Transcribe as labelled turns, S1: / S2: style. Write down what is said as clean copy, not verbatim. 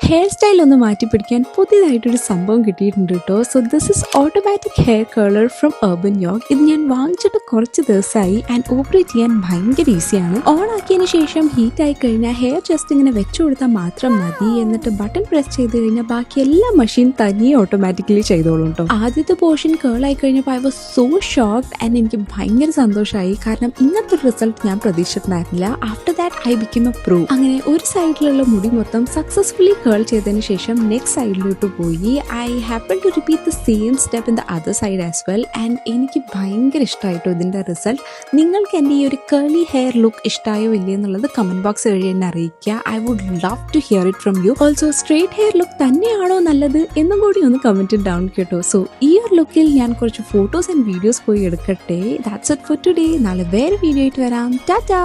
S1: Hair style ഒന്ന് മാറ്റി പിടിക്കാൻ പുതിയതായിട്ടൊരു സംഭവം കിട്ടിയിട്ടുണ്ട് കേട്ടോ. So this is automatic hair colour from Urban Yog. ഇത് ഞാൻ വാങ്ങിച്ചിട്ട് കുറച്ച് ദിവസമായി ആൻഡ് ഓപ്പറേറ്റ് ചെയ്യാൻ ഭയങ്കര ഈസിയാണ്. ഓൺ ആക്കിയതിന് ശേഷം ഹീറ്റ് ആയി കഴിഞ്ഞാൽ ഹെയർ ജസ്റ്റ് ഇങ്ങനെ വെച്ചു കൊടുത്താൽ മാത്രം മതി. എന്നിട്ട് ബട്ടൺ പ്രസ് ചെയ്ത് കഴിഞ്ഞാൽ ബാക്കി എല്ലാ മെഷീൻ തനിയെ ഓട്ടോമാറ്റിക്കലി ചെയ്തോളും കേട്ടോ. ആദ്യത്തെ പോർഷൻ കേൾ ആയി കഴിഞ്ഞപ്പോൾ I was so shocked and എനിക്ക് ഭയങ്കര സന്തോഷമായി. കാരണം ഇങ്ങനത്തെ റിസൾട്ട് ഞാൻ പ്രതീക്ഷിച്ചിട്ടുണ്ടായിരുന്നില്ല. After that I become a pro. അങ്ങനെ ഒരു സൈഡിലുള്ള മുടി മൊത്തം സക്സസ്ഫുള്ളി കേൾ ചെയ്തതിന് ശേഷം നെക്സ്റ്റ് സൈഡിലോട്ട് പോയി. I happen to repeat the same step in the other side as well. And എനിക്ക് ഭയങ്കര ഇഷ്ടമായിട്ടോ ഇതിൻ്റെ റിസൾട്ട്. നിങ്ങൾക്ക് എൻ്റെ ഈ ഒരു കേളി ഹെയർ ലുക്ക് ഇഷ്ടമായോ ഇല്ലേ എന്നുള്ളത് കമൻറ്റ് ബോക്സ് വഴി എന്നെ അറിയിക്കുക. I would love to hear it from you. Also straight hair look തന്നെയാണോ നല്ലത് എന്നും കൂടി ഒന്ന് കമൻറ്റ് ഡൗൺ കേട്ടോ. സോ ഈ ഒരു ലുക്കിൽ ഞാൻ കുറച്ച് ഫോട്ടോസ് ആൻഡ് വീഡിയോസ് പോയി എടുക്കട്ടെ. That's it for today. നാളെ വേറെ വീഡിയോ ആയിട്ട് വരാം. ടാറ്റാ.